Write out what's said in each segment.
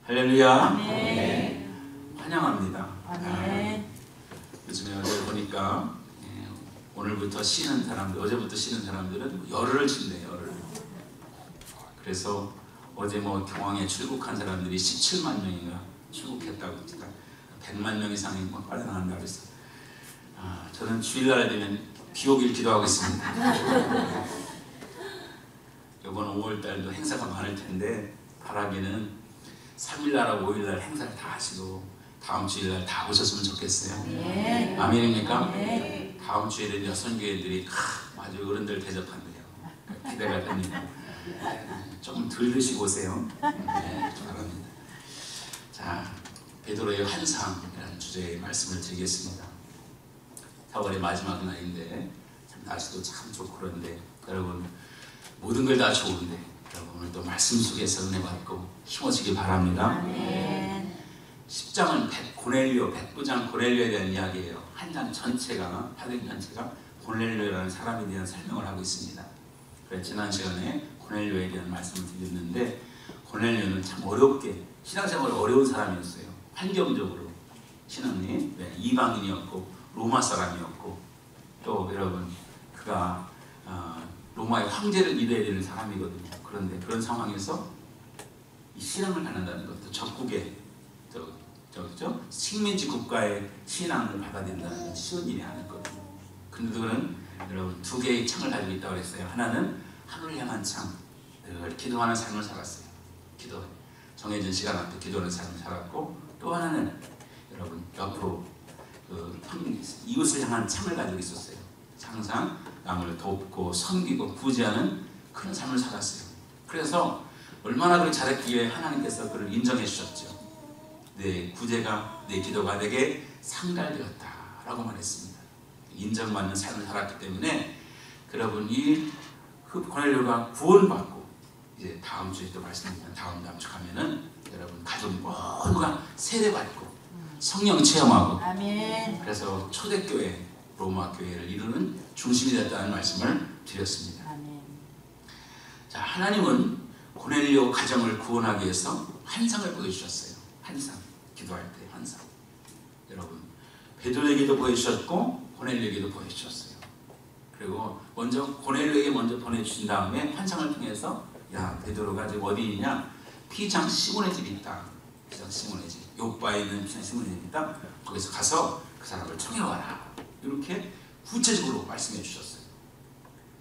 할렐루야. 아멘. 환영합니다. 아멘. 요즘에 어제 보니까 오늘부터 쉬는 사람들, 어제부터 쉬는 사람들은 열흘을 쉰대요. 열흘. 그래서 어제 뭐 경황에 출국한 사람들이 17만 명인가 출국했다고 하니까 100만 명 이상이 뭐 빠져나간다고 했어요. 저는 주일날 되면 비 오길 기도하고 있습니다. 이번 5월달도 행사가 많을 텐데 바라기는 3일날하고 5일날 행사를 다 하시고 다음 주일날 다 오셨으면 좋겠어요. 네. 아멘입니까? 네. 다음 주에는 여성교회들이 아주 어른들 대접한대요. 기대가 됩니다. 조금 덜 드시고 오세요. 네, 바랍니다. 자, 베드로의 환상이라는 주제의 말씀을 드리겠습니다. 4월의 마지막 날인데 참 날씨도 참 좋고 그런데 여러분 모든 걸 다 좋은데 여러분 오늘도 말씀 속에서 은혜 받고 힘어지기 바랍니다. 아멘. 10장은 고넬료, 백부장 고넬료에 대한 이야기예요. 한 장 전체가, 사도행 전체가 고넬료라는 사람에 대한 설명을 하고 있습니다. 그래서 지난 시간에 고넬료에 대한 말씀을 드렸는데 고넬료는 참 어렵게 신앙생활이 어려운 사람이었어요. 환경적으로 신앙이 이방인이었고 로마 사람이었고 또 여러분 그가 로마의 황제를 믿어야 되는 사람이거든요. 그런데 그런 상황에서 이 신앙을 갖는다는 것도 적국의 식민지 국가의 신앙을 받아야 된다는 건 쉬운 일이 아니거든요. 근데 그는 여러분 두 개의 창을 가지고 있다고 했어요. 하나는 하늘을 향한 창, 늘 기도하는 삶을 살았어요. 기도, 정해진 시간 앞에 기도하는 삶을 살았고 또 하나는 여러분 옆으로 이웃을 향한 창을 가지고 있었어요. 항상 남을 돕고 섬기고 구제하는 그런 삶을 살았어요. 그래서 얼마나 그를 잘했기에 하나님께서 그를 인정해 주셨죠. 내 구제가, 내 기도가 내게 상달되었다 라고 말했습니다. 인정받는 삶을 살았기 때문에 여러분 이 고넬료가 구원받고 이제 다음 주에 또 말씀드리면 다음 주 가면은 여러분 가족 모두가 세례받고 성령 체험하고 아멘. 그래서 초대교회 로마 교회를 이루는 중심이 됐다는 말씀을 드렸습니다. 아멘. 자, 하나님은 고넬료 가정을 구원하기 위해서 환상을 보여주셨어요. 환상, 기도할 때 환상. 여러분 베드로에게도 보여주셨고 고넬료에게도 보여주셨어요. 그리고 먼저 고넬료에게 먼저 보내주신 다음에 환상을 통해서 야 베드로가 지금 어디 있냐? 피장 시몬의 집이 있다. 피장 시몬의 집, 요바에 있는 피장 시몬의 집이 있다. 거기서 가서 그 사람을 청해와라. 이렇게 구체적으로 말씀해 주셨어요.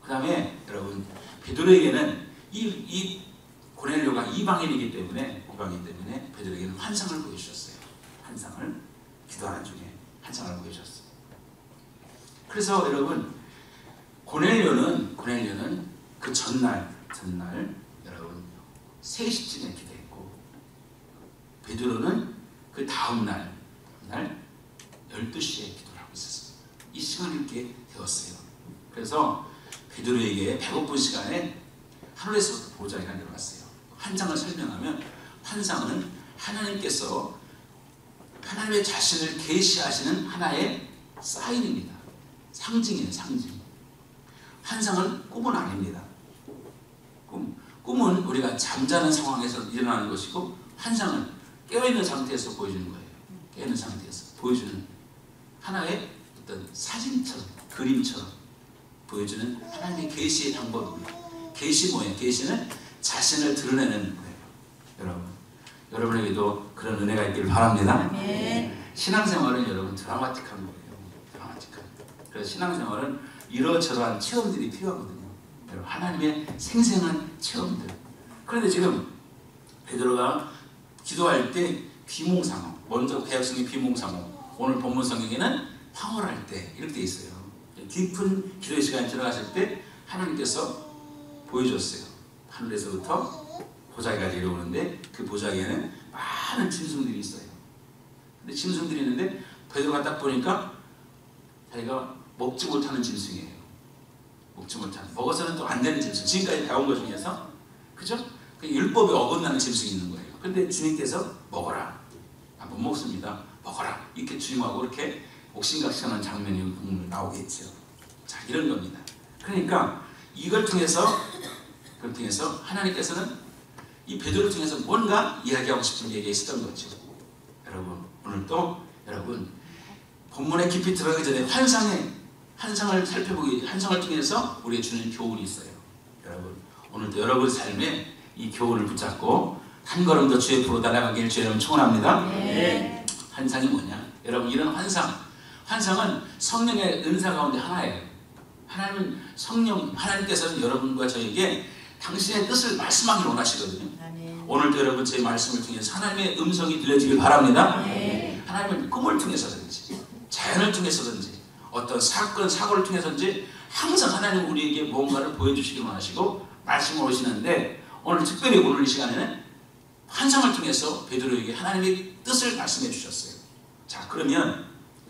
그 다음에 여러분 베드로에게는 이 고넬료가 이방인이기 때문에 베드로에게는 환상을 보여주셨어요. 환상을 기도하는 중에 환상을 보여주셨어요. 그래서 여러분 고넬료는 그 전날 여러분 3시쯤에 기도했고 베드로는 그 다음날 12시에 기도를 하고 있었어요. 이 시간이 이렇게 되었어요. 그래서 베드로에게 배고픈 시간에 하늘에서부터 보좌가 내려왔어요. 환상을 설명하면 환상은 하나님께서 하나님의 자신을 계시하시는 하나의 사인입니다. 상징이에요. 상징. 환상은 꿈은 아닙니다. 꿈은 우리가 잠자는 상황에서 일어나는 것이고 환상은 깨어있는 상태에서 보여주는 거예요. 깨어있는 상태에서 보여주는 하나의 어떤 사진처럼 그림처럼 보여주는 하나님의 계시의 방법입니다. 계시 뭐예요? 계시는 자신을 드러내는 거예요. 여러분에게도 그런 은혜가 있기를 바랍니다. 아멘. 신앙생활은 여러분 드라마틱한 거예요. 드라마틱한. 그래서 신앙생활은 이러저러한 체험들이 필요하거든요. 여러분 하나님의 생생한 체험들. 그런데 지금 베드로가 기도할 때 비몽사몽, 먼저 개혁성의 비몽사몽, 오늘 본문 성경에는 황홀할 때 이렇게 돼 있어요. 깊은 기도의 시간에 들어갔을 때 하나님께서 보여줬어요. 하늘에서부터 보자기가 내려오는데 그 보자기에는 많은 짐승들이 있어요. 근데 짐승들이 있는데 베드로가 딱 보니까 자기가 먹지 못하는 짐승이에요. 먹지 못하는, 먹어서는 또 안 되는 짐승. 지금까지 배운 것 중에서 그죠? 그 율법에 어긋나는 짐승이 있는 거예요. 근데 주님께서 먹어라. 못 먹습니다. 먹어라. 이렇게 주님하고 이렇게 옥신각신하는 장면이 공물 나오겠죠. 자, 이런 겁니다. 그러니까 이걸 통해서 하나님께서는 이 베드로를 통해서 뭔가 이야기하고 싶은 얘기가 있었던 거죠. 여러분 오늘도 여러분 본문에 깊이 들어가기 전에 환상을 살펴보기, 환상을 통해서 우리가 주는 교훈이 있어요. 여러분 오늘도 여러분 삶에 이 교훈을 붙잡고 한 걸음 더 주의 앞으로 나아가길 주의 이름 축원합니다. 네. 환상이 뭐냐? 여러분 이런 환상은 성령의 은사 가운데 하나예요. 하나님께서는 여러분과 저에게 당신의 뜻을 말씀하기를 원하시거든요. 아멘. 오늘도 여러분 제 말씀을 통해서 하나님의 음성이 들려지길 바랍니다. 네. 하나님은 꿈을 통해서든지 자연을 통해서든지 어떤 사고를 통해서든지 항상 하나님 우리에게 뭔가를 보여주시길 원하시고 말씀을 오시는데 오늘 특별히 오늘 이 시간에는 환상을 통해서 베드로에게 하나님의 뜻을 말씀해 주셨어요. 자 그러면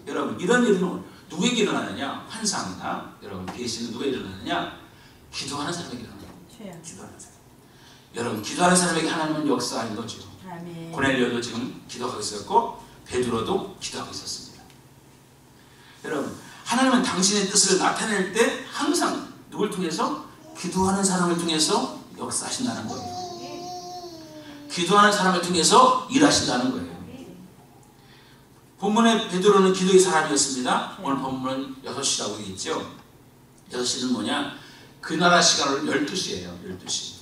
여러분 이런 일은 누구에게 일어나느냐? 환상이나 여러분 계시는 누구에게 일어나느냐? 기도하는 사람에게 일어나요. 기도하는 사람. 여러분 기도하는 사람에게 하나님은 역사하는 거죠. 아멘. 고넬료도 지금 기도하고 있었고 베드로도 기도하고 있었습니다. 여러분 하나님은 당신의 뜻을 나타낼 때 항상 누굴 통해서? 기도하는 사람을 통해서 역사하신다는 거예요. 기도하는 사람을 통해서 일하신다는 거예요. 본문에 베드로는 기도의 사람이었습니다. 오늘 본문은 6시라고 되어 있죠. 6시는 뭐냐? 그 나라 시간으로 12시예요. 12시.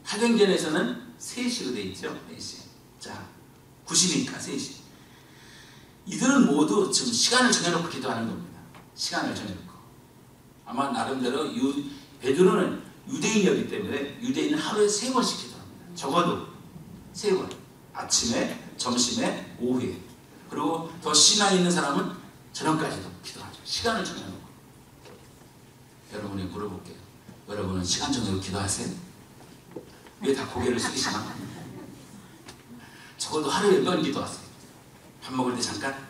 사도행전에서는 3시로 되어 있죠. 3시. 자, 9시니까 3시. 이들은 모두 지금 시간을 정해놓고 기도하는 겁니다. 시간을 정해놓고. 아마 나름대로 베드로는 유대인이었기 때문에 유대인은 하루에 3번씩 기도합니다. 적어도 3번. 아침에, 점심에, 오후에. 그리고 더 신앙이 있는 사람은 저녁까지도 기도하죠. 시간을 정해놓고. 여러분이 물어볼게요. 여러분은 시간 정해놓고 기도하세요? 왜 다 고개를 숙이시나? 적어도 하루에 몇 번 기도하세요? 밥 먹을 때 잠깐?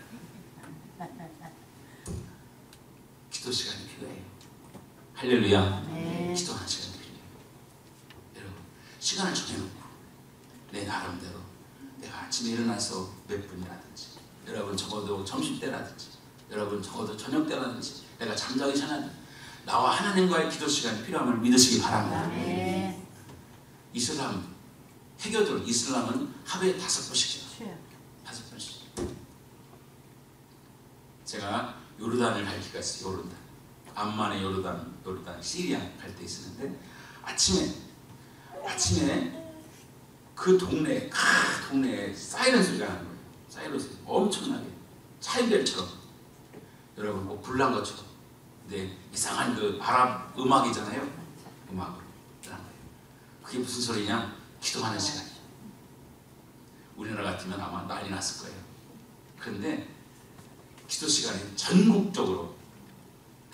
기도 시간이 필요해요. 할렐루야. 네. 기도하는 시간이 필요해요. 여러분 시간을 정해놓고 내 나름대로 내가 아침에 일어나서 몇 분이라든지 여러분 적어도 점심때라든지 여러분 적어도 저녁때라든지 내가 잠자기 전에 나와 하나님과의 기도 시간이 필요함을 믿으시기 바랍니다. 네. 이슬람 해교들 이슬람은 하루에 5번씩 기도해요. 5번씩. 제가 요르단을 갈 기회가 있어요. 요르단 암만의 요르단 시리아 갈 때 있었는데 아침에 그 동네에 사이렌 소리가 나는 거예요. 사이렌 소리 엄청나게 차인별처럼 여러분 뭐 불난 것처럼. 근데 이상한 그 아랍 음악이잖아요. 음악으로 그런 거예요. 그게 무슨 소리냐? 기도하는 시간이에요. 우리나라 같으면 아마 난리 났을 거예요. 그런데 기도 시간에 전국적으로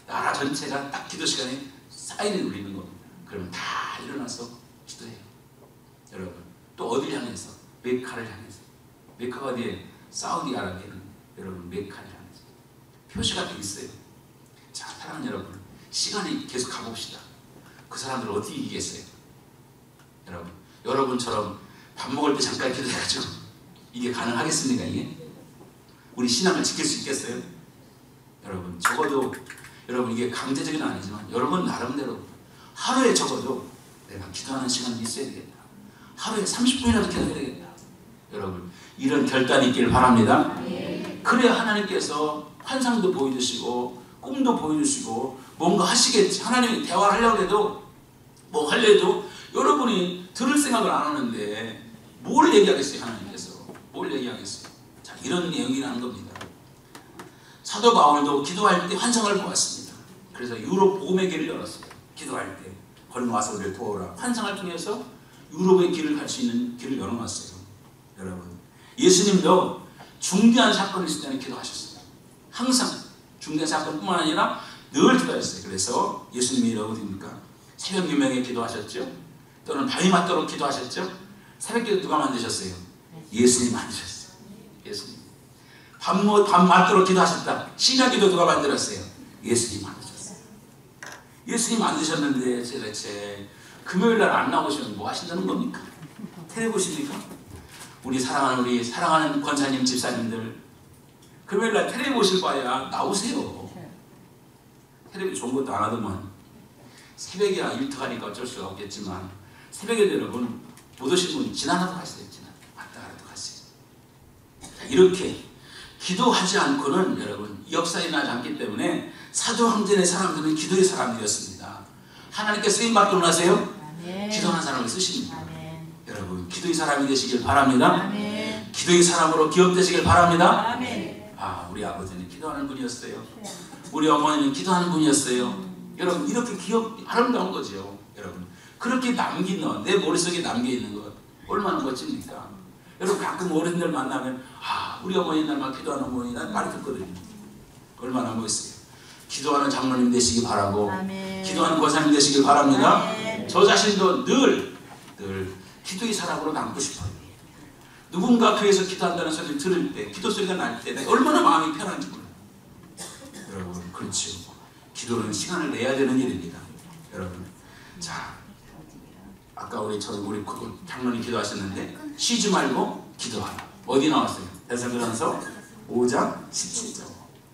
나라 전체가 딱 기도 시간에 사이렌 울리는 겁니다. 그러면 다 일어나서 기도해요. 여러분 또 어디를 향해서? 메카를 향해서. 메카가 어디에? 사우디아라비아는 여러분 메카를 향해서 표시가 돼 있어요. 자 사랑하는 여러분 시간이 계속 가봅시다. 그 사람들 어떻게 이기겠어요? 여러분처럼 밥 먹을 때 잠깐 기도해가지고 이게 가능하겠습니까? 이게? 우리 신앙을 지킬 수 있겠어요? 여러분 적어도 여러분 이게 강제적인 아니지만 여러분 나름대로 하루에 적어도 내가 기도하는 시간이 있어야 되겠다. 하루에 30분이라도 기도해야 되겠다. 여러분 이런 결단이 있기를 바랍니다. 그래야 하나님께서 환상도 보여주시고 꿈도 보여주시고 뭔가 하시겠지. 하나님이 대화를 하려고 해도 뭐 하려도 여러분이 들을 생각을 안 하는데 뭘 얘기하겠어요? 하나님께서 뭘 얘기하겠어요? 자 이런 내용이 나는 겁니다. 사도 바울도 기도할 때 환상을 보았습니다. 그래서 유럽 복음의 길을 열었어요. 기도할 때 건너와서 우리를 도우라. 환상을 통해서 유럽의 길을 갈 수 있는 길을 열어놨어요. 여러분 예수님도 중대한 사건이 있을 때는 기도하셨어요. 항상 중대한 사건뿐만 아니라 늘 기도하셨어요. 그래서 예수님이 어디입니까? 새벽 유명에 기도하셨죠. 또는 밤이 맞도록 기도하셨죠. 새벽 기도 누가 만드셨어요? 예수님이 만드셨어요. 예수님. 밤 맞도록 기도하셨다. 신약 기도 누가 만들었어요? 예수님이 만드셨어요. 예수님이 만드셨는데 도대체 금요일날 안 나오시면 뭐 하신다는 겁니까? 텔레 보십니까? 우리 사랑하는 권사님 집사님들 금요일날 텔레 보실 바에야 나오세요. 텔레비 좋은 것도 안 하더만 새벽이야 일터가니까 어쩔 수가 없겠지만 새벽에도 여러분 못 오신 분이 지나가도 가시죠. 왔다 가도 가시죠. 이렇게 기도하지 않고는 여러분 역사에 나지 않기 때문에 사도행전의 사람들은 기도의 사람들이었습니다. 하나님께 쓰임받기 원하세요? 기도하는 사람을 쓰십니다. 아멘. 여러분 기도의 사람이 되시길 바랍니다. 아멘. 기도의 사람으로 기억되시길 바랍니다. 아멘. 우리 아버지는 기도하는 분이었어요. 우리 어머니는 기도하는 분이었어요. 여러분 이렇게 기억 아름다운 거죠. 여러분 그렇게 남기는 내 머릿속에 남겨있는 것 얼마나 멋집니까? 여러분 가끔 어른들 만나면 우리 어머니 날만 기도하는 어머니 난 많이 듣거든요. 얼마나 멋있어요. 기도하는 장로님 되시기 바라고 아멘. 기도하는 권사님 되시길 바랍니다. 아멘. 저 자신도 늘 기도의 사람으로 남고 싶어요. 누군가 교회에서 기도한다는 소리를 들을 때 기도 소리가 날 때 내가 얼마나 마음이 편한지 몰라요. 여러분 그렇죠. 기도는 시간을 내야 되는 일입니다. 여러분 자 아까 우리 장로님 기도하셨는데 쉬지 말고 기도하라. 어디 나왔어요? 데살로니가서 5장 17절.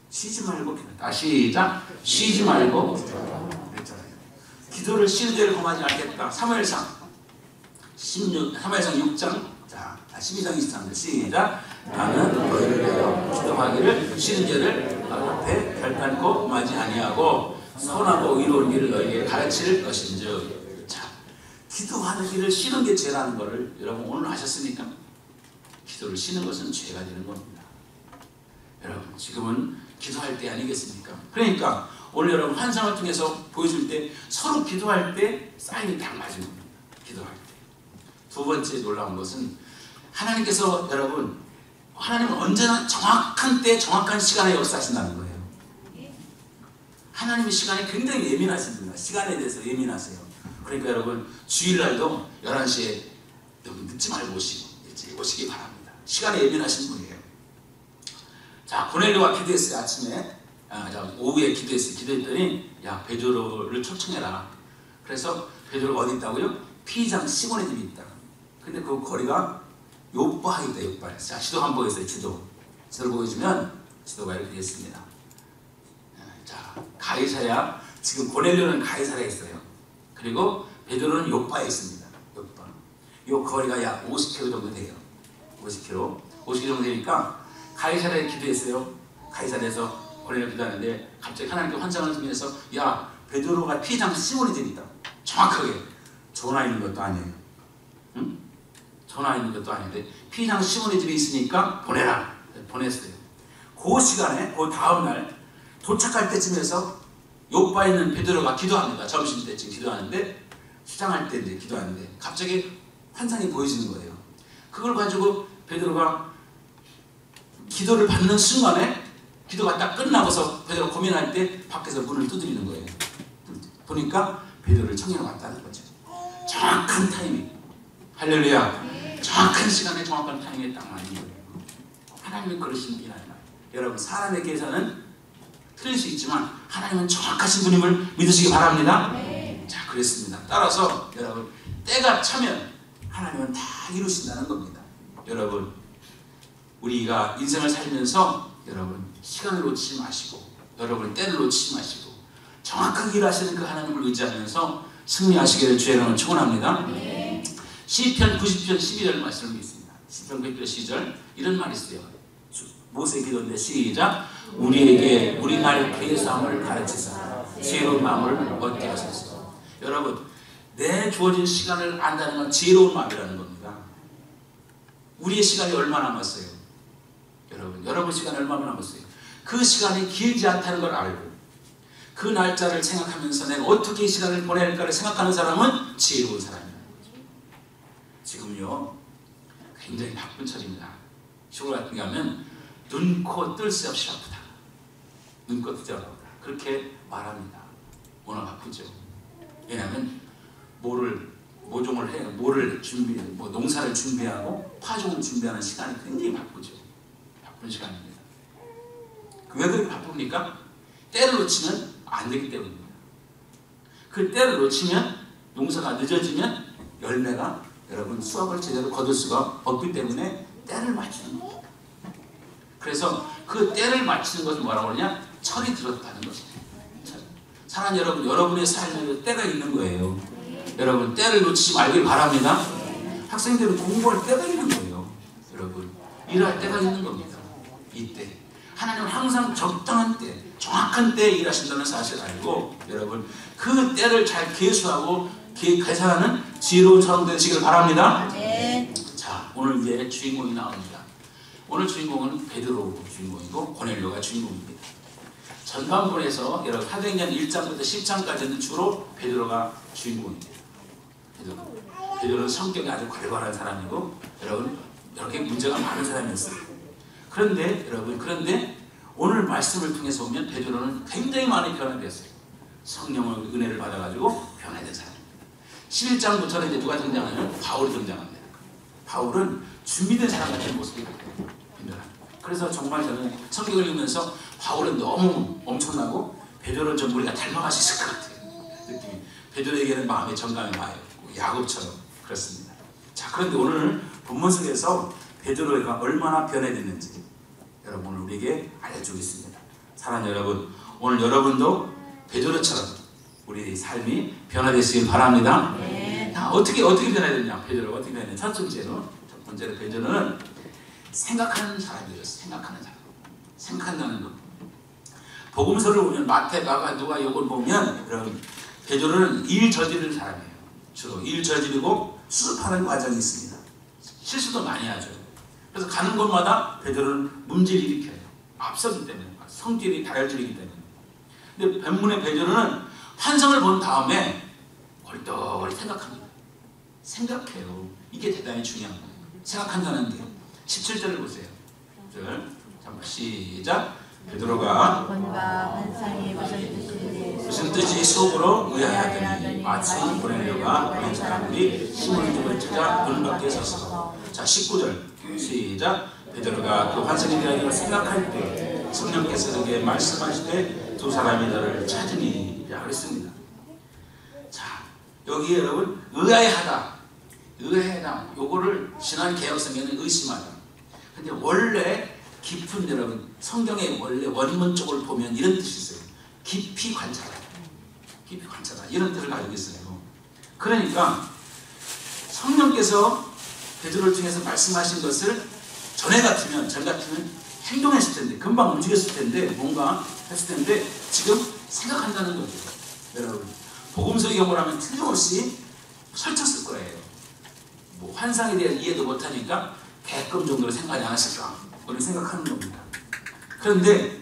쉬지 말고 기도하라. 시작. 쉬지 말고 기도하라. 그랬잖아요. 기도를 쉬는 죄를 범하지 않겠다. 사무엘상 6장 12장 23절 시작. 나는 너희를 위하여 기도하기를 쉬는 죄를 앞에 결단코 범하지 아니하고 선하고 의로운 길을 너희에게 가르칠 것인즉. 자, 기도하는 길을 쉬는 게 죄라는 것을 여러분 오늘 아셨습니까? 기도를 쉬는 것은 죄가 되는 겁니다. 여러분 지금은 기도할 때 아니겠습니까? 그러니까 오늘 여러분 환상을 통해서 보여줄 때 서로 기도할 때 사인이 딱 맞은 겁니다. 기도할 때. 두 번째 놀라운 것은 하나님께서 여러분 하나님은 언제나 정확한 때 정확한 시간에 역사하신다는 거예요. 하나님의 시간이 굉장히 예민하십니다. 시간에 대해서 예민하세요. 그러니까 여러분 주일날도 11시에 너무 늦지 말고 일찍 오시기 바랍니다. 시간에 예민하신 분이에요. 자, 고넬료가 기도했어요. 아침에 오후에 기도했어요. 기도했더니 야 베드로를 초청해라. 그래서 베드로가 어디 있다고요? 피장 시몬의 집이 있다. 근데 그 거리가 요바이다. 요바이. 자, 지도 한번 보겠어요. 지도를 보여주면 지도가 이렇게 되었습니다. 자, 가이사랴. 지금 고넬료는 가이사랴에 있어요. 그리고 베드로는 요바에 있습니다. 요바. 요 거리가 약 50km 정도 돼요. 50km 정도 되니까 가이사랴에 기도했어요. 가이사랴에서 고넬료 기도하는데 갑자기 하나님께 환상을 통해서 야 베드로가 피장 시몬의 집이 있다. 정확하게 전화 있는 것도 아니에요. 응? 전화 있는 것도 아닌데 피장 시몬의 집에 있으니까 보내라. 보냈어요. 그 시간에 그 다음날 도착할 때쯤에서 요바에 있는 베드로가 기도합니다. 점심때쯤 기도하는데 수장할 때 이제 기도하는데 갑자기 환상이 보여지는 거예요. 그걸 가지고 베드로가 기도를 받는 순간에 기도가 딱 끝나고서 베드로가 고민할 때 밖에서 문을 두드리는 거예요. 보니까 베드로를 청해러 왔다는 거죠. 정확한 타이밍. 할렐루야. 정확한 시간에 정확한 타이밍에 딱 맞는 거예요. 하나님은 그러신 분이 아니라 여러분 사람의 계산은 틀릴 수 있지만 하나님은 정확하신 분임을 믿으시기 바랍니다. 자, 그랬습니다. 따라서 여러분 때가 차면 하나님은 다 이루신다는 겁니다. 여러분 우리가 인생을 살면서 여러분 시간을 놓치지 마시고 여러분 때를 놓치지 마시고 정확하게 일하시는 그 하나님을 의지하면서 승리하시기를 주의 이름으로 축원합니다. 시편 90편 12절 말씀을 있습니다. 시편 90편 12절 이런 말이 있어요. 모세 기도인데 시작. 우리에게 우리 날 계산을 가르치사 지혜로운 마음을 얻게 하소서. 여러분 내 주어진 시간을 안다는 건 지혜로운 마음이라는 겁니다. 우리의 시간이 얼마 남았어요? 여러분 시간이 얼마 남았어요? 그 시간이 길지 않다는 걸 알고 그 날짜를 생각하면서 내가 어떻게 이 시간을 보낼까를 생각하는 사람은 지혜로운 사람이에요. 지금요 굉장히 바쁜 철입니다. 시골 같은 데 가면 눈, 코, 뜰 새 없이 아프다. 눈, 코, 뜰 새 없다. 그렇게 말합니다. 오늘 바쁘죠. 왜냐하면 모종을 해, 농사를 준비하고 파종을 준비하는 시간이 굉장히 바쁘죠. 바쁜 시간입니다. 왜 그렇게 바쁩니까? 때를 놓치면 안 되기 때문입니다. 그 때를 놓치면 농사가 늦어지면 열매가 여러분 수확을 제대로 거둘 수가 없기 때문에 때를 맞추는 겁니다. 그래서 그 때를 맞추는 것을 뭐라고 그러냐? 철이 들었다는 것입니다. 사랑하는 여러분, 여러분의 삶에도 때가 있는 거예요. 여러분 때를 놓치지 말길 바랍니다. 학생들은 공부할 때가 있는 거예요. 여러분, 일할 때가 있는 겁니다. 이때 하나님은 항상 적당한 때, 정확한 때에 일하신다는 사실을 알고 여러분 그 때를 잘 계수하고 계산하는 지혜로운 사람 되시길 바랍니다. 아멘. 자, 오늘 이제 주인공이 나옵니다. 오늘 주인공은 베드로 주인공이고 고넬료가 주인공입니다. 전반부에서 여러분 사도행전 1장부터 10장까지는 주로 베드로가 주인공입니다. 베드로는 성격이 아주 괄괄한 사람이고 여러분 이렇게 문제가 많은 사람이었어요. 그런데 오늘 말씀을 통해서 보면 베드로는 굉장히 많이 변화됐어요. 성령의 은혜를 받아가지고 변화된 사람입니다. 11장부터는 이제 누가 등장하냐면 바울이 등장합니다. 바울은 준비된 사람 같은 모습이 나타납니다. 그래서 정말 저는 성경을 읽으면서 바울은 너무 엄청나고 베드로는 좀 우리가 닮아갈 수 있을 것 같아요. 느낌이. 베드로에게는 마음의 정감이 많이 없고 야곱처럼 그렇습니다. 자, 그런데 오늘 본문 속에서 베드로가 얼마나 변해졌는지 여러분 오늘 우리에게 알려주겠습니다. 사랑하는 여러분, 오늘 여러분도 베드로처럼 우리 삶이 변화되시길 바랍니다. 네. 어떻게 변화됐냐? 베드로가 어떻게 변했냐? 첫 번째로 베드로는 생각하는 사람이었어요. 생각한다는 것. 복음서를 보면 마태, 마가, 누가 이걸 보면 여러분 베드로는 일 저지르는 사람이에요. 주로 일 저지르고 수습하는 과정이 있습니다. 실수도 많이 하죠. 그래서 가는 곳마다 베드로는 문제를 일으켜요. 앞서기 때문에, 성질이 다혈질이기 때문에. 근데 본문의 베드로는 환상을 본 다음에 얼떨 생각합니다. 생각해요. 이게 대단히 중요한 거예요. 생각한다는 게. 17절을 보세요. 잠깐 시작. 베드로가 환상이 무슨 뜻이 속으로 의아하더니 마치 고넬료가 보낸 사람들이 힘을 주고 찾아 문 밖에 섰어. 자, 19절 시작. 베드로가 그 환상에 대한 일을 생각할 때 성령께서 그에게 말씀하실 때 두 사람이 너를 찾으니 그랬습니다. 자, 여기 여러분 의아해하다 요거를 신한 개혁성에는 의심하다. 근데 원래 깊은 여러분 성경의 원래 원문 쪽을 보면 이런 뜻이 있어요. 깊이 관찰하다 이런 뜻을 가지고 있어요. 그러니까 성령께서 베드로를 통해서 말씀하신 것을 전 같으면 행동했을 텐데, 금방 움직였을 텐데, 뭔가 했을 텐데 지금 생각한다는 거죠. 여러분 복음서의 경우라면 틀림없이 설쳤을 거예요. 뭐 환상에 대한 이해도 못하니까 개껌 정도로 생각하지 않았을까, 우리 생각하는 겁니다. 그런데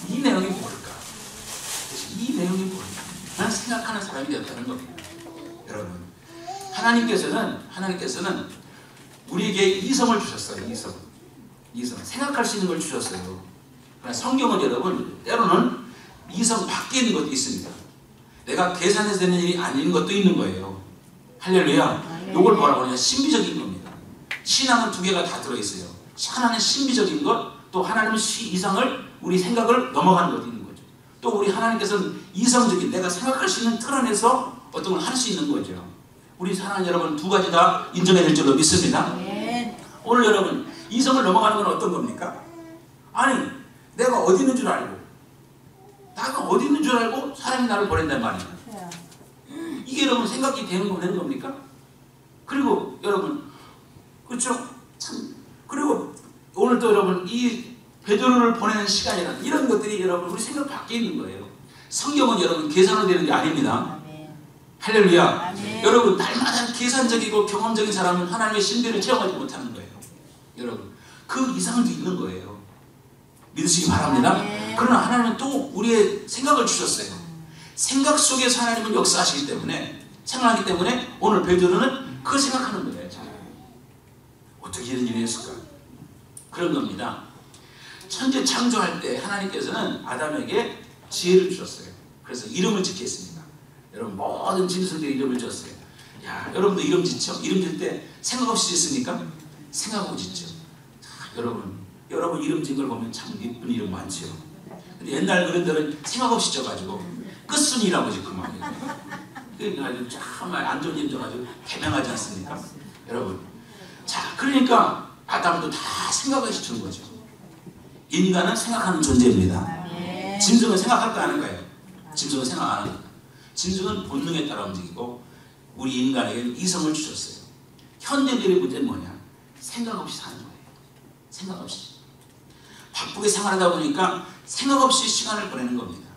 이 내용이 뭘까? 난 생각하는 사람이 되었다는 겁니다. 여러분 하나님께서는 우리에게 이성을 주셨어요. 이성 생각할 수 있는 걸 주셨어요. 그러나 성경은 여러분 때로는 이성 밖에 있는 것도 있습니다. 내가 계산해서 되는 일이 아닌 것도 있는 거예요. 할렐루야. 이걸 뭐라고 하냐? 신비적인 겁니다. 신앙은 두 개가 다 들어있어요. 하나는 신비적인 것, 또 하나님은 이상을 우리 생각을 넘어가는 것도 있는 거죠. 또 우리 하나님께서는 이성적인 내가 생각할 수 있는 틀 안에서 어떤 걸 할 수 있는 거죠. 우리 사랑하는 여러분 두 가지 다 인정해야 될 줄로 믿습니다. 오늘 여러분 이성을 넘어가는 건 어떤 겁니까? 아니 내가 어디 있는 줄 알고 사람이 나를 보낸단 말이에요. 이게 여러분 생각이 되는 겁니까? 그리고 여러분 그렇죠? 그리고 오늘 또 여러분 이 베드로를 보내는 시간이란 이런 것들이 여러분 우리 생각 밖에 있는 거예요. 성경은 여러분 계산으로 되는 게 아닙니다. 할렐루야. 여러분 날마다 계산적이고 경험적인 사람은 하나님의 신비를 체험하지 못하는 거예요. 여러분 그 이상도 있는 거예요. 믿으시기 바랍니다. 그러나 하나님은 또 우리의 생각을 주셨어요. 생각 속에서 하나님은 역사하시기 때문에 생각하기 때문에 오늘 베드로는 그걸 생각하는 거예요. 어떻게 이런 일이 있을까? 그런 겁니다. 천지 창조할 때 하나님께서는 아담에게 지혜를 주셨어요. 그래서 이름을 짓게 했습니다. 여러분 모든 짐승들이 이름을 지었어요. 야, 여러분도 이름 짓죠? 이름 짓 때 생각 없이 짓습니까? 생각하고 짓죠. 자, 여러분 이름 짓는 걸 보면 참 예쁜 이름 많죠. 근데 옛날 어른들은 생각 없이 져가지고 끝순이라고 짓고 말이에요. 그러니까 참 안 좋은 이름 져가지고 개명하지 않습니까? 여러분. 자, 그러니까 아담도 다 생각을 시키는 거죠. 인간은 생각하는 존재입니다. 짐승은 생각할까 안 할까요? 짐승은 생각 안 합니다. 짐승은 본능에 따라 움직이고 우리 인간에게는 이성을 주셨어요. 현대인들의 문제는 뭐냐? 생각 없이 사는 거예요. 생각 없이. 바쁘게 생활하다 보니까 생각 없이 시간을 보내는 겁니다.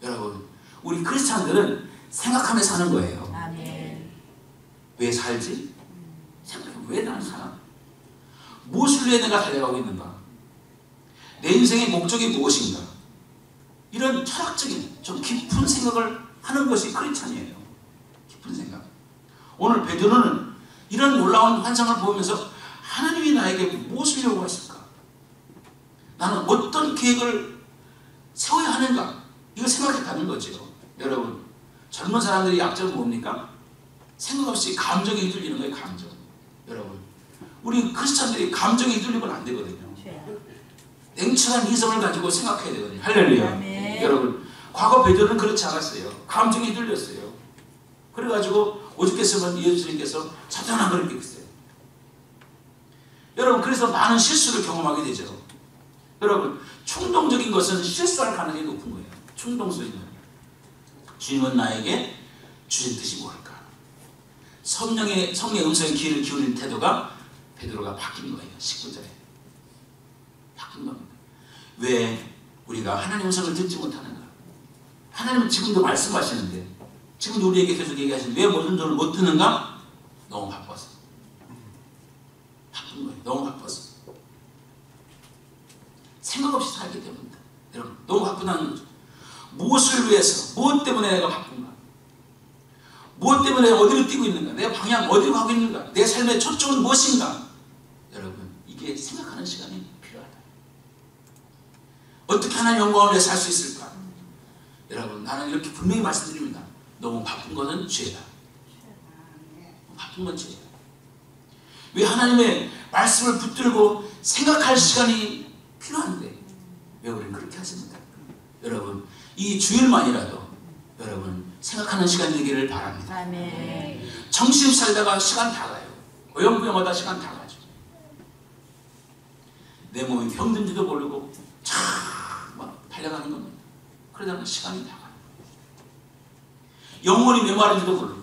여러분, 우리 크리스찬들은 생각하며 사는 거예요. 아멘. 왜 살지? 생각해. 왜 나는 살아? 무엇을 위해 내가 달려가고 있는가? 내 인생의 목적이 무엇인가? 이런 철학적인 좀 깊은 생각을 하는 것이 크리스찬이에요. 깊은 생각. 오늘 베드로는 이런 놀라운 환상을 보면서 하나님이 나에게 무엇을 요구하실까? 나는 어떤 계획을 세워야 하는가? 이걸 생각했다는 거죠. 여러분, 젊은 사람들의 약점은 뭡니까? 생각 없이 감정에 휘둘리는 거예요. 감정. 여러분, 우리 크리스찬들이 감정에 휘둘리면 안 되거든요. 냉철한 이성을 가지고 생각해야 되거든요. 할렐루야. 아멘. 여러분, 과거 베드로는 그렇지 않았어요. 감정에 휘둘렸어요. 그래가지고 오죽했으면 예수님께서 사탄아 그렇게 했어요. 여러분, 그래서 많은 실수를 경험하게 되죠. 여러분, 충동적인 것은 실수할 가능성이 높은 거예요. 충동적인 것. 주님은 나에게 주신 뜻이 뭘까? 성령의 음성에 귀를 기울인 태도가 베드로가 바뀐 거예요. 19절에. 바뀐 겁니다. 왜 우리가 하나님의 음성을 듣지 못하는가? 하나님은 지금도 말씀하시는데, 지금도 우리에게 계속 얘기하시는데 왜 모든 소리를 못 듣는가? 너무 바빠서. 바쁜 거예요. 너무 바빠서. 생각 없이 살기 때문입니다. 여러분, 너무 바쁘다는 거죠. 무엇을 위해서, 무엇 때문에 내가 바쁜가? 무엇 때문에 내가 어디로 뛰고 있는가? 내가 방향 어디로 가고 있는가? 내 삶의 초점은 무엇인가? 여러분, 이게 생각하는 시간이 필요하다. 어떻게 하나님의 영광을 위해 살 수 있을까? 여러분, 나는 이렇게 분명히 말씀드립니다. 너무 바쁜 것은 죄다. 바쁜 건 죄다. 왜 하나님의 말씀을 붙들고 생각할 시간이 필요한데 왜 우리는 그렇게 하십니까? 여러분, 이 주일만이라도 여러분 생각하는 시간이 되기를 바랍니다. 아멘. 정신 살다가 시간 다 가요. 어영부영하다 시간 다 가죠. 내 몸이 병든지도 모르고 막 달려가는 겁니다. 그러다가 시간이 다 가요. 영혼이 메마른지도 모르고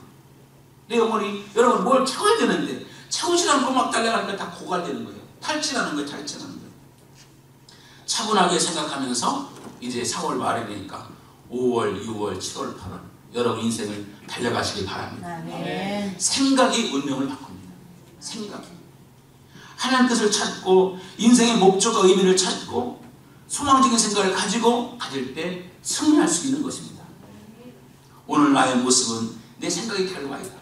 내 영혼이 여러분 뭘 채워야 되는데 채우지 않고 막 달려가니까 다 고갈되는 거예요. 탈진하는 거예요. 탈진하는 거예요. 차분하게 생각하면서 이제 4월 말이 되니까 5월, 6월, 7월, 8월 여러분 인생을 달려가시길 바랍니다. 아멘. 생각이 운명을 바꿉니다. 생각이. 하나님 뜻을 찾고 인생의 목적과 의미를 찾고 소망적인 생각을 가질 때 승리할 수 있는 것입니다. 오늘 나의 모습은 내 생각의 결과이다.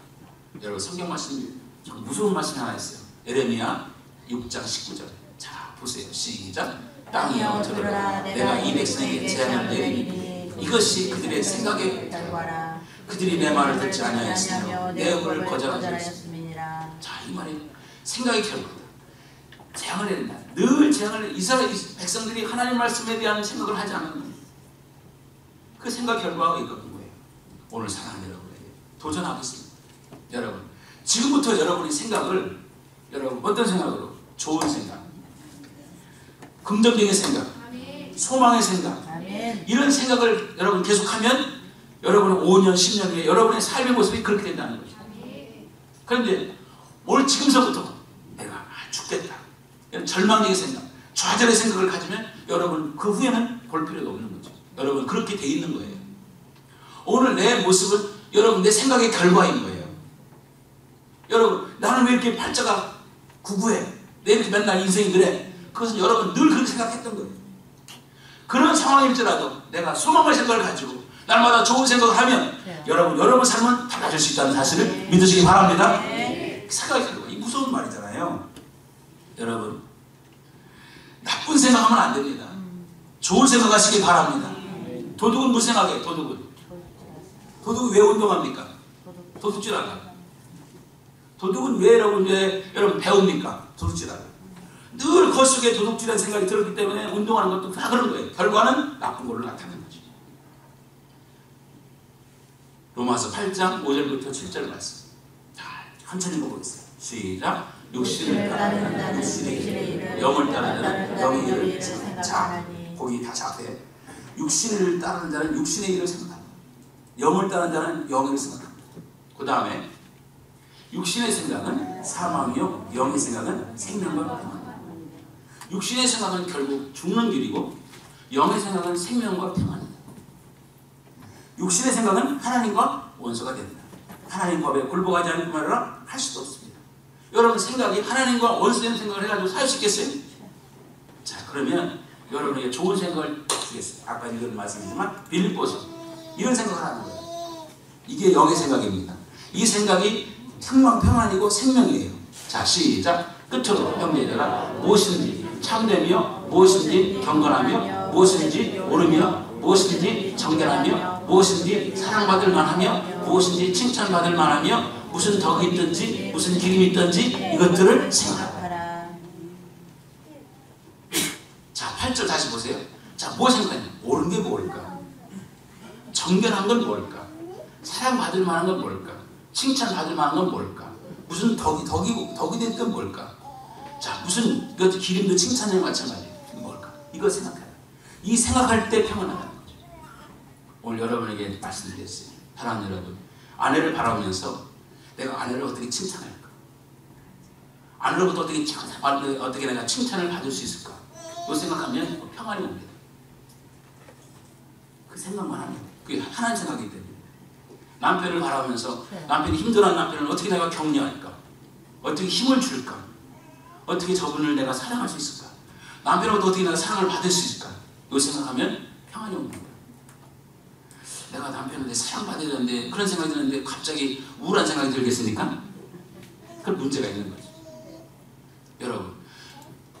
여러분, 성경 말씀이 좀 무서운 말씀이 하나 있어요. 에레미야 6장 19절. 자, 보세요. 시작. 땅이여 들으라. 내가 이 백성에게 재앙을 내리니 이것이 그들의 생각의 결과라. 그들이 내 말을 듣지 아니하였으며 내 음을 거절하였음이니라. 자, 이 말이 생각의 결과다. 재앙을 내린다. 늘 재앙을 내린다. 이스라엘 백성들이 하나님 말씀에 대한 생각을 하지 않는 거예요. 그 생각 결과가 있거든요. 오늘 사랑하는 여러분에게 도전하겠습니다. 여러분, 지금부터 여러분의 생각을 여러분 어떤 생각으로? 좋은 생각, 긍정적인 생각, 소망의 생각, 아멘. 이런 생각을 여러분 계속하면 여러분은 5년, 10년 후에 여러분의 삶의 모습이 그렇게 된다는 거죠. 그런데 오늘 지금서부터 내가 죽겠다 이런 절망적인 생각, 좌절의 생각을 가지면 여러분 그 후에는 볼 필요가 없는 거죠. 여러분 그렇게 돼 있는 거예요. 오늘 내 모습은 여러분 내 생각의 결과인 거예요. 여러분, 나는 왜 이렇게 팔자가 구구해? 내 이렇게 맨날 인생이 그래? 그것은 여러분 늘 그렇게 생각했던 거예요. 그런 상황일지라도 내가 소망의 생각을 가지고 날마다 좋은 생각을 하면 여러분 삶은 달라질 수 있다는 사실을 믿으시기 바랍니다. 생각의 결과. 이 무서운 말이잖아요. 여러분, 나쁜 생각하면 안 됩니다. 좋은 생각하시기 바랍니다. 도둑은 무슨 생각해요? 도둑은 왜 운동합니까? 도둑질하다. 도둑은 왜 여러분 배웁니까? 도둑질하다. 늘 그 속에 도둑질한 생각이 들었기 때문에 운동하는 것도 다 그런 거예요. 결과는 나쁜 걸로 나타나는 거죠. 로마서 8장 5절부터 7절 말씀. 자, 천천히 보겠습니다. 시작. 육신을 따르는 자는 육신의 일, 영을 따르는 자는 영의 일을 생각한다. 자, 거기 다시 앞에 육신을 따르는 자는 육신의 일을 생각한다. 영을 따르는 자는 영의 일을 생각한다. 그 다음에 육신의 생각은 사망이요 영의 생각은 생명과 평안. 육신의 생각은 결국 죽는 길이고 영의 생각은 생명과 평안입니다. 육신의 생각은 하나님과 원수가 됩니다. 하나님 법에 굴복하지 않을 뿐만 아니라 할 수도 없습니다. 여러분 생각이 하나님과 원수된 생각을 해가지고 살 수 있겠어요? 자, 그러면 여러분에게 좋은 생각을 주겠어요. 아까 이런 말씀이지만 빌립보서 이런 생각을 하는 거예요. 이게 영의 생각입니다. 이 생각이 평안이고 생명이에요. 자, 시작. 끝으로 형제들아 무엇인지 참되며 무엇인지 경건하며 무엇인지 옳으며 무엇인지 정결하며 무엇인지 사랑받을 만하며 무엇인지 칭찬받을 만하며 무슨 덕이 있든지 무슨 기름이 있든지 이것들을 생각하라. 자, 8절 다시 보세요. 자, 뭐 생각하냐? 옳은 게 뭘까? 정결한 건 뭘까? 사랑받을 만한 건 뭘까? 칭찬받을 만한 건 뭘까? 무슨 덕이 됐든 뭘까? 자, 무슨 이것 기름도 칭찬이랑 마찬가지예요. 뭘까? 이거 생각해요. 이 생각할 때 평안하다는 거죠. 오늘 여러분에게 말씀드렸어요. 사랑하는 여러분, 아내를 바라보면서 내가 아내를 어떻게 칭찬할까? 아내로부터 어떻게 내가 칭찬을 받을 수 있을까? 이거 생각하면 평안이 옵니다. 그 생각만 하면 그게 하나님 생각이기 때문에. 남편을 바라보면서 남편이 힘들어하는 남편을 어떻게 내가 격려할까? 어떻게 힘을 줄까? 어떻게 저분을 내가 사랑할 수 있을까? 남편으로부터 어떻게 내가 사랑을 받을 수 있을까? 이거 생각하면 평안이 옵니다. 내가 남편한테 사랑받아야 되는데 그런 생각이 드는데 갑자기 우울한 생각이 들겠습니까? 그건 문제가 있는 거죠. 여러분,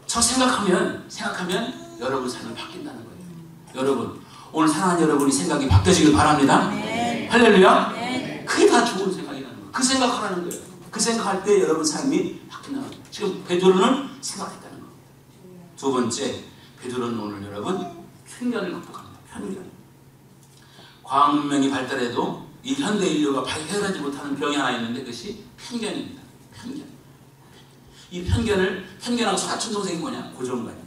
저 생각하면 여러분 삶을 바뀐다는 거예요. 여러분, 오늘 사랑하는 여러분이 생각이 바뀌어지길 바랍니다. 네. 할렐루야. 네. 그게 다 좋은 생각이라는 거예요. 그 생각하라는 거예요. 그 생각할 때 여러분 삶이 바뀐다는 거예요. 지금 베드로는 생각했다는 거예요. 두 번째, 베드로는 오늘 여러분 편견을 극복합니다. 편견. 과학 문명이 발달해도 이 현대 인류가 해결하지 못하는 병이 하나 있는데 그것이 편견입니다. 편견. 이 편견하고 사촌동생이 뭐냐? 고정관념.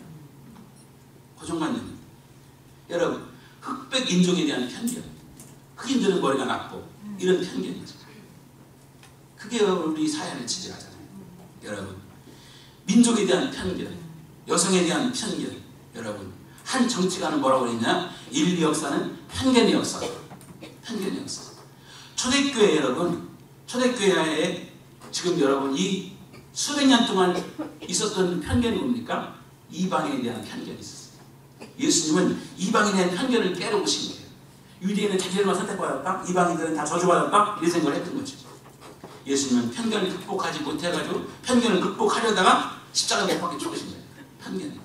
고정관념. 여러분, 흑백 인종에 대한 편견. 흑인들은 머리가 나쁘고 이런 편견이죠. 그게 우리 사회를 지지하잖아요. 여러분, 민족에 대한 편견, 여성에 대한 편견. 여러분, 한 정치가는 뭐라고 그랬냐? 인류 역사는 편견의 역사. 편견의 역사. 초대교회 여러분, 초대교회에 지금 여러분 이 수백 년 동안 있었던 편견이 뭡니까? 이방인에 대한 편견이 있었어요. 예수님은 이방인의 편견을 깨려보신 거예요. 유대인은 자기들만 선택받았다, 이방인들은 다 저주받았다, 이런 생각을 했던 거죠. 예수님은 편견을 극복하지 못해가지고 편견을 극복하려다가 십자가 못 박혀 죽으신 거예요. 편견.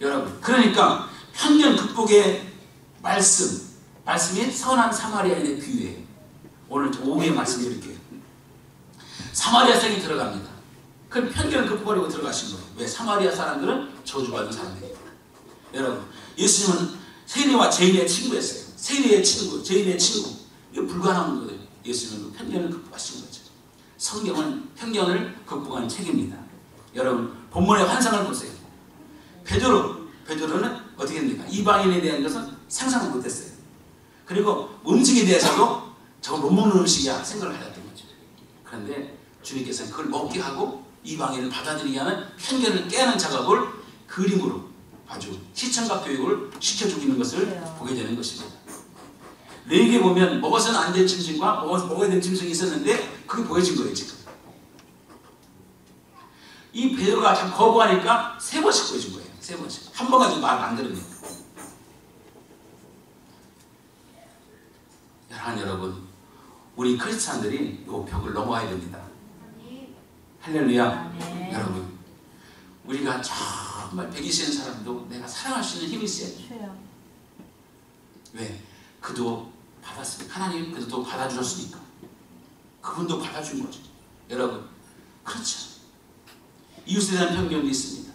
여러분, 그러니까 편견 극복의 말씀이 선한 사마리아인의 비유예요. 오늘 오후에 말씀드릴게요. 사마리아 성이 들어갑니다. 그럼 편견을 극복하려고 들어가신 거예요. 왜? 사마리아 사람들은 저주받은 사람들이에요. 여러분, 예수님은 세리와 죄인의 친구였어요. 세리의 친구, 죄인의 친구. 이거 불가능한 거예요. 예수님은 편견을 극복하신 거죠. 성경은 편견을 극복하는 책입니다. 여러분, 본문의 환상을 보세요. 베드로는 어떻게 됩니까? 이방인에 대한 것은 상상을 못했어요. 그리고 음식에 대해서도 저거 못 먹는 음식이야 생각을 하였던 거죠. 그런데 주님께서는 그걸 먹게 하고 이방인을 받아들이게 하는 편견을 깨는 작업을 그림으로 아주 시청각 교육을 시켜주고 있는 것을 보게 되는 것입니다. 레위기에 보면 먹어서는 안 될 짐승과 먹어야 될 짐승이 있었는데 그게 보여진 거예요. 지금 이 베드로가 참 거부하니까 3번씩 보여준 거예요. 3번씩. 한 번 가지고 말 안 들으니까. 여러분, 우리 크리스찬들이 이 벽을 넘어야 됩니다. 할렐루야. 네. 여러분, 우리가 정말 배기 싫은 사람도 내가 사랑할 수 있는 힘이 있어요. 왜? 그도 받았으니까. 하나님 그도 받아주셨으니까. 그분도 받아준 거죠. 여러분, 그렇죠. 이웃에 대한 편견이 있습니다.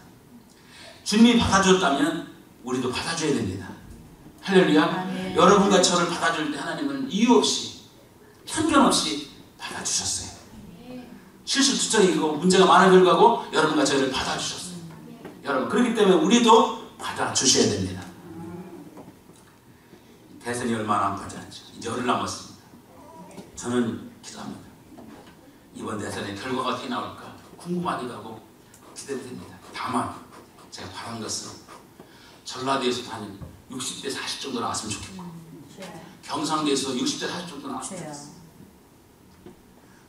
주님이 받아줬다면 우리도 받아줘야 됩니다. 할렐루야. 네. 여러분과 저를 받아줄 때 하나님은 이유 없이 편견 없이 받아주셨어요. 실수투정이고 문제가 많은 결과고 여러분과 저를 받아주셨어요. 여러분, 그렇기 때문에 우리도 받아주셔야 됩니다. 대선이 얼마 남지 않죠. 이제 열흘 남았습니다. 저는 기도합니다. 이번 대선의 결과가 어떻게 나올까 궁금하기도 하고 기대됩니다. 다만 제가 바라는 것은 전라도에서 한 60대 40 정도 나왔으면 좋겠고 경상도에서 60대 40 정도 나왔으면 좋겠어요.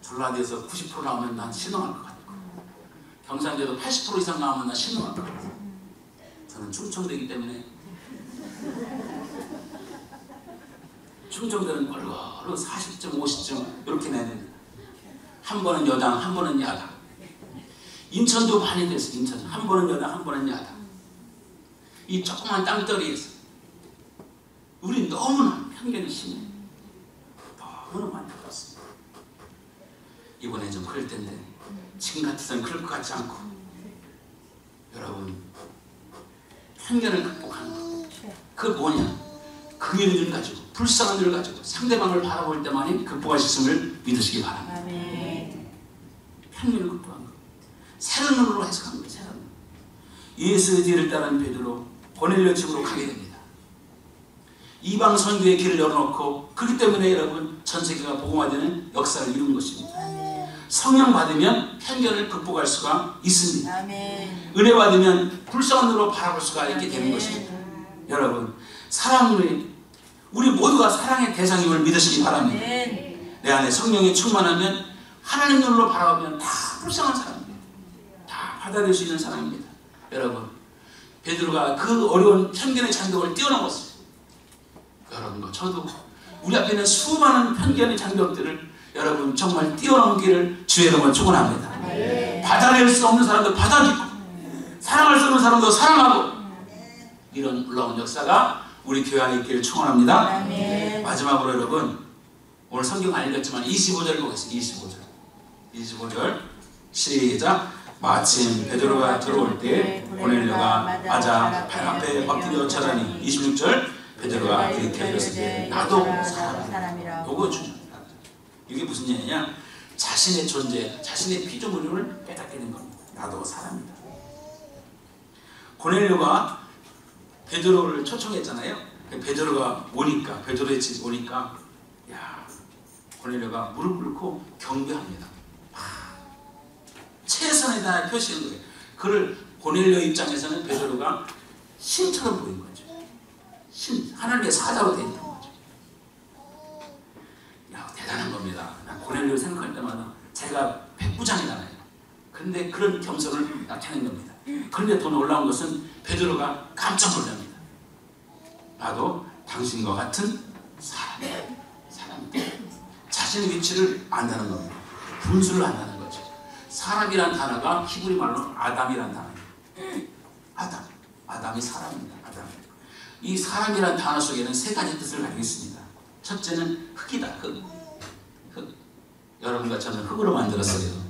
전라도에서 90% 나오면 난 신동할 것 같고 경상도에도 80% 이상 나오면 난 신동할 것 같아요. 저는 충청도이기 때문에 충청도는 얼굴 40점 50점 이렇게 내야 됩니다. 한 번은 여당 한 번은 야당. 인천도 많이 됐어요. 인천 한 번은 여당 한 번은 야당. 이 조그만 땅덩이에서 우리 너무나 편견이 심해. 너무나 많이 들었습니다. 이번에 좀 그럴 텐데 지금 같아서는 그럴 것 같지 않고 여러분 편견을 극복하는 것 그거 뭐냐 긍휼을 가지고 불쌍한 일을 가지고 상대방을 바라볼 때만이 극복하셨음을 믿으시기 바랍니다. 아멘. 편견을 극복한 것 새로운 눈으로 해석한 거예요. 새로운 눈. 예수의 뒤를 따른 베드로 고넬료 집으로 가게 됩니다. 이방 선교의 길을 열어놓고 그렇기 때문에 여러분 전 세계가 복음화되는 역사를 이룬 것입니다. 성령 받으면 편견을 극복할 수가 있습니다. 아멘. 은혜 받으면 불쌍한 눈으로 바라볼 수가 있게 되는 것입니다. 여러분 사랑을 우리 모두가 사랑의 대상임을 믿으시기 바랍니다. 내 안에 성령이 충만하면 하나님 눈으로 바라보면 다 불쌍한 사람입니다. 다 받아들일 수 있는 사람입니다. 여러분 베드로가 그 어려운 편견의 장벽을 뛰어넘었어요. 여러분과 저도 우리 앞에 있는 수많은 편견의 장벽들을 여러분 정말 뛰어넘기를 주의 이름으로 축원합니다. 받아낼 수 없는 사람도 받아들이고 사랑할 수 없는 사람도 사랑하고 이런 놀라운 역사가 우리 교회 안에 있기를 축원합니다. 마지막으로 여러분 오늘 성경 안 읽었지만 25절 보겠습니다. 25절 시작. 마침 베드로가 들어올 때 고넬료가 맞아 발 앞에 엎드려 절하니 26절 베드로가 그렇게 하였을 때 나도 사람이라. 요거 중요합니다. 이게 무슨 얘기냐? 자신의 존재, 자신의 피조물을 깨닫게 된 겁니다. 나도 사람이다. 고넬료가 베드로를 초청했잖아요. 베드로가 오니까 베드로의 집 오니까 야 고넬료가 무릎 꿇고 경배합니다. 최선을 다해 표시하는 거예요. 그를 고넬료 입장에서는 베드로가 신처럼 보인 거죠. 신, 하나님의 사자로 되어 있는 거죠. 야, 대단한 겁니다. 고넬료를 생각할 때마다 제가 백부장이잖아요. 근데 그런 겸손을 나타낸 겁니다. 그런데 더 놀라운 것은 베드로가 깜짝 놀랍니다. 나도 당신과 같은 사람이다. 자신의 위치를 안다는 겁니다. 분수를 안다는 거죠. 사람이란 단어가 히브리 말로 아담이란 단어입니다. 아담이 사람입니다. 아담. 이 사람이란 단어 속에는 세 가지 뜻을 가지고 있습니다. 첫째는 흙이다. 흙. 여러분과 저는 흙으로 만들었어요.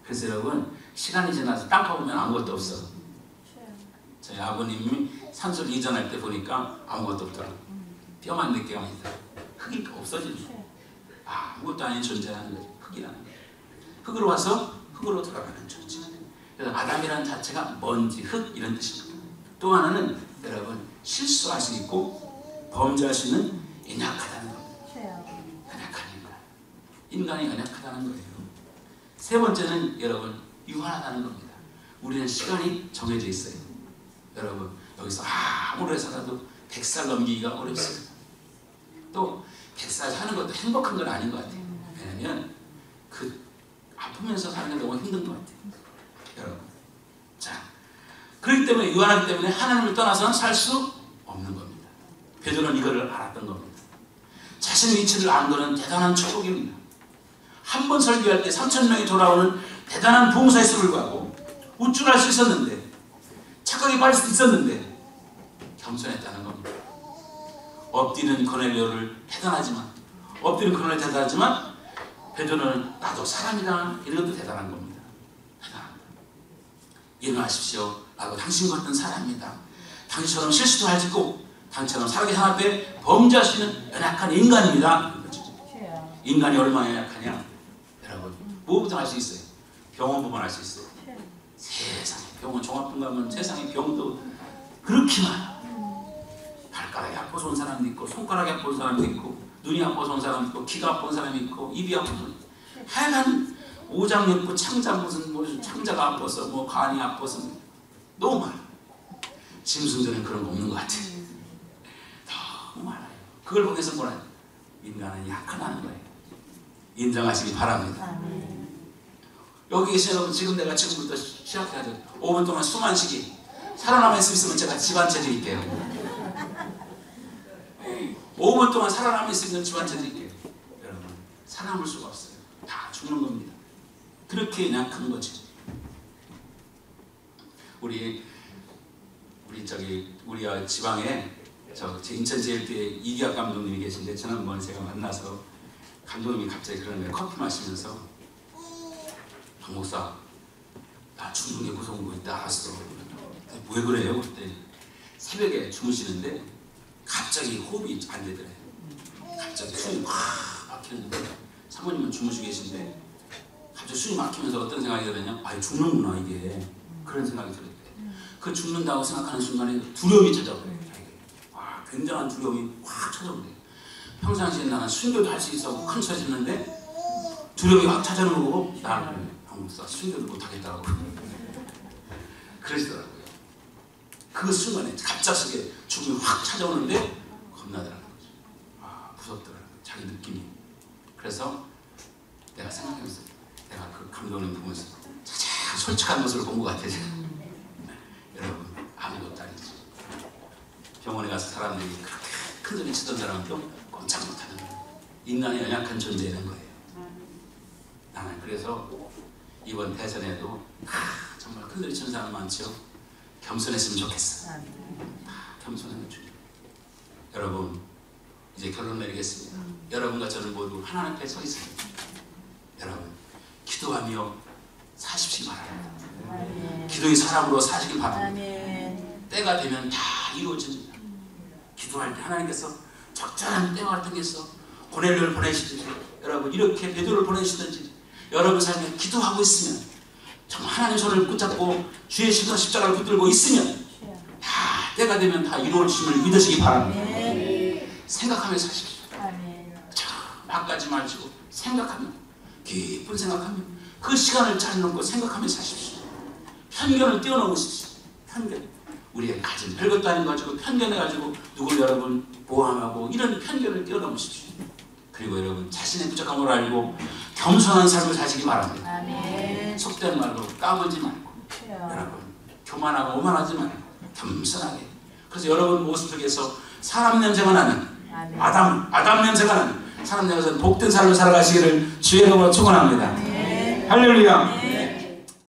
그래서 여러분 시간이 지나서 땅 파보면 아무것도 없어. 저희 아버님이 산소를 이전할 때 보니까 아무것도 없더라고요. 뼈만 몇 개가 있다. 흙이 없어지는 거예요. 아무것도 아닌 존재라는 거죠. 흙이라는 거예요. 흙으로 와서 흙으로 들어가는 존재. 그래서 아담이라는 자체가 먼지, 흙 이런 뜻입니다. 또 하나는 여러분 실수할 수 있고 범죄할 수 있는 연약하다는 겁니다. 연약한 인간. 인간이 연약하다는 거예요. 세 번째는 여러분 유한하다는 겁니다. 우리는 시간이 정해져 있어요. 여러분 여기서 아무리 해서라도 100살 넘기기가 어렵습니다. 또 100살 사는 것도 행복한 건 아닌 것 같아요. 왜냐하면 그 아프면서 사는 게 너무 힘든 것 같아요. 여러분 자 그렇기 때문에 유한하기 때문에 하나님을 떠나서는 살 수 없는 겁니다. 베드로는 이거를 알았던 겁니다. 자신의 위치를 아는 것은 대단한 축복입니다. 한 번 설교할 때 3,000명이 돌아오는 대단한 봉사에서 불구하고 우쭐할 수 있었는데 착각이 빠질 수 있었는데 겸손했다는 겁니다. 엎드리는 고넬료를 대단하지만 베드로는 나도 사람이다 이런 것도 대단한 겁니다. 대단합니다. 일어나십시오. 나도 당신 같은 사람입니다. 당신처럼 실수도 할 수 있고 당신처럼 살아계 산 앞에 범죄할 수 있는 연약한 인간입니다. 인간이 얼마나 연약하냐 여러분 무엇부터 알 수 있어요? 병원 보면 알 수 있어요. 세상에 병원 종합병 가면 세상에 병도 그렇게 많아. 발가락이 아파서 온 사람도 있고 손가락이 아파서 온 사람도 있고 눈이 아파서 온 사람도 있고 귀가 아파서 온 사람이 있고 입이 아파서 하여간 오장육부 창자 무슨 뭐 창자가 아파서 뭐 간이 아파서 너무 많아. 짐승들은 그런 거 없는 것 같아. 너무 많아요. 그걸 보면서 뭐라 인간은 약하다는 거예요. 인정하시기 바랍니다. 여기 계신 여러분, 지금 내가 지금부터 시작해야 돼. 5분 동안 숨 안 쉬기. 살아남을 수 있으면 제가 집 한 채 드릴게요. 5분 동안 살아남을 수 있는 집 한 채 드릴게요. 여러분, 살아남을 수가 없어요. 다 죽는 겁니다. 그렇게 약한 거지. 우리 지방에 제 인천제일교회 이기학 감독님이 계신데, 지난번에 제가 만나서 감독님이 갑자기 그러는 거예요. 커피 마시면서, 박 목사, 나 죽는 게 무서운 거 있다 알았어. 왜 그래요? 그때 새벽에 주무시는데 갑자기 호흡이 안 되더래. 갑자기 숨이 확 막히는데, 사모님은 주무시고 계신데 갑자기 숨이 막히면서 어떤 생각이 들었냐? 아, 죽는구나 이게. 그런 생각이 들었대. 그 죽는다고 생각하는 순간에 두려움이 찾아오더래. 굉장한 두려움이 확 찾아오더래. 평상시에 나는 순교도 할 수 있어 큰 소리 쳤는데 두려움이 확 찾아오는 거고, 나는 목사 순교도 못하겠다고 그러시더라고요. 그 순간에 갑작스럽게 죽음이 확 찾아오는데 겁나더라고요. 무섭더라고요. 자기 느낌이. 그래서 내가 생각해봤어요. 내가 그 감독님 보면서 가장 솔직한 모습을 본 것 같아요. 여러분, 아무것도 아니지. 병원에 가서 사람들이 그렇게 큰 소리 치던 사람도 꼼짝 못하는 거예요. 인간의 연약한 존재라는 거예요. 나는 그래서 이번 대선에도 정말 큰 소리 치는 사람 많죠. 겸손했으면 좋겠어. 겸손하면 좋죠. 여러분, 이제 결론 내리겠습니다. 여러분과 저는 모두 하나님 앞에 서 있습니다. 여러분, 기도하며 사십시기 바랍니다. 기도의 사람으로 사시기 바랍니다. 때가 되면 다 이루어집니다. 기도할 때 하나님께서 적절한 때와 통해서 고넬료를 보내시든지, 여러분 이렇게 베드로를 보내시든지, 여러분 삶에 기도하고 있으면, 정말 하나님 손을 붙잡고 주의 십자가를 붙들고 있으면 다 때가 되면 다 이루어짐을 믿으시기 바랍니다. 생각하며 사십시오. 막가지 마시고 생각하며, 깊은 생각하며 그 시간을 잘 놓고 생각하며 사십시오. 편견을 뛰어넘으십시오. 편견. 우리의 가진 별것도 아닌 거 가지고 편견해가지고 누굴 여러분 보호하고 이런 편견을 뛰어넘으십시오. 그리고 여러분, 자신의 부족함을 알고 겸손한 삶을 사시기 바랍니다. 속된 말로 까불지 말고, 여러분 교만하고 오만하지 말고 겸손하게. 그래서 여러분 모습 속에서 사람 냄새가 나는 아담 냄새가 나는 사람 냄새가 복된 삶을 살아가시기를 주의 이름으로 축원합니다. 할렐루야.